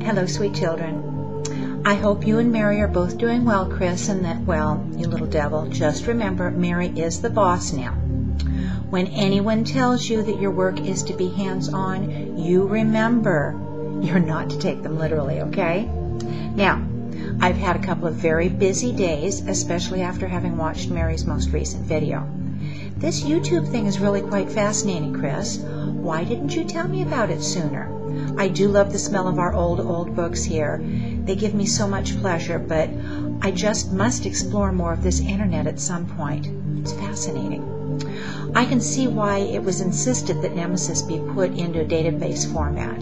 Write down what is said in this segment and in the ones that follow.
Hello, sweet children. I hope you and Mary are both doing well, Chris, and that, well, you little devil, just remember Mary is the boss now. When anyone tells you that your work is to be hands-on, you remember you're not to take them literally, okay? Now, I've had a couple of very busy days, especially after having watched Mary's most recent video. This YouTube thing is really quite fascinating, Chris. Why didn't you tell me about it sooner? I do love the smell of our old books here. They give me so much pleasure, but I just must explore more of this internet at some point. It's fascinating. I can see why it was insisted that Nemesis be put into a database format.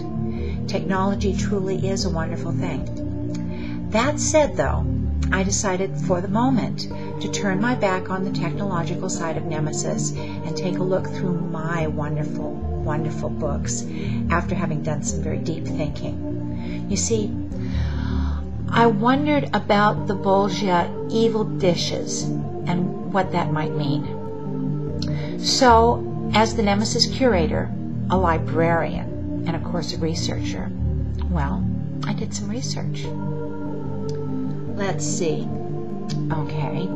Technology truly is a wonderful thing. That said, though, I decided for the moment to turn my back on the technological side of Nemesis and take a look through my wonderful, wonderful books after having done some very deep thinking. You see, I wondered about the Bolgia evil dishes and what that might mean. So, as the Nemesis curator, a librarian, and of course a researcher, well, I did some research. Let's see. Okay.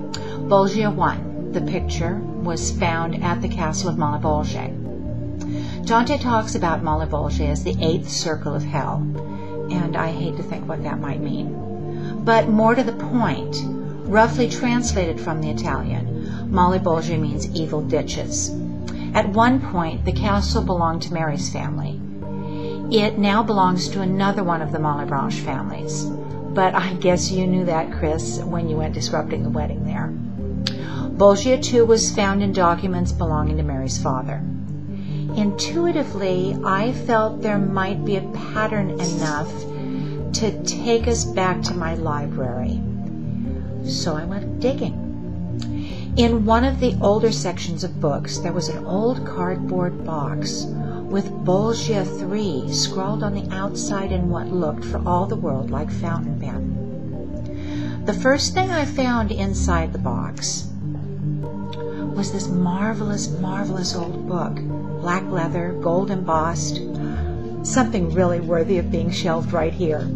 Bolgia 1. The picture was found at the castle of Malebolge. Dante talks about Malebolge as the 8th circle of hell, and I hate to think what that might mean. But more to the point, roughly translated from the Italian, Malebolge means evil ditches. At one point, the castle belonged to Mary's family. It now belongs to another one of the Malebranche families. But I guess you knew that, Chris, when you went disrupting the wedding there. Bolgia 2 was found in documents belonging to Mary's father. Intuitively, I felt there might be a pattern enough to take us back to my library. So I went digging. In one of the older sections of books, there was an old cardboard box with Bolgia 3 scrawled on the outside in what looked for all the world like fountain pen. The first thing I found inside the box was this marvelous, marvelous old book. Black leather, gold embossed, something really worthy of being shelved right here.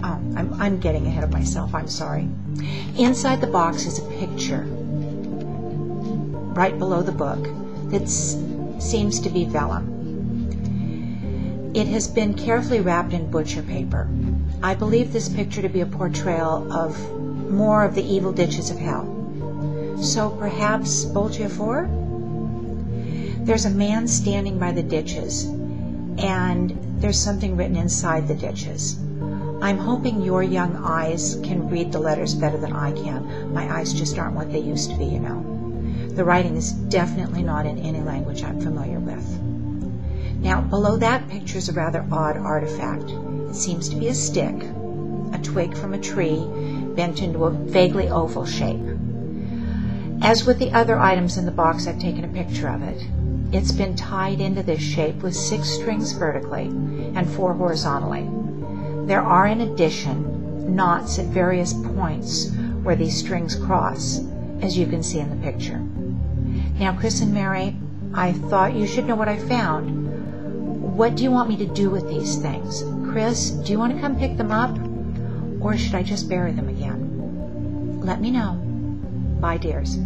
Oh, I'm getting ahead of myself, I'm sorry. Inside the box is a picture, right below the book, that seems to be vellum. It has been carefully wrapped in butcher paper. I believe this picture to be a portrayal of more of the evil ditches of hell. So perhaps Bolgia 4? There's a man standing by the ditches, and there's something written inside the ditches. I'm hoping your young eyes can read the letters better than I can. My eyes just aren't what they used to be, you know. The writing is definitely not in any language I'm familiar with. Now, below that picture is a rather odd artifact. It seems to be a stick, a twig from a tree, bent into a vaguely oval shape. As with the other items in the box, I've taken a picture of it. It's been tied into this shape with 6 strings vertically and 4 horizontally. There are, in addition, knots at various points where these strings cross, as you can see in the picture. Now, Chris and Mary, I thought you should know what I found. What do you want me to do with these things? Chris, do you want to come pick them up? Or should I just bury them again? Let me know. Bye, dears.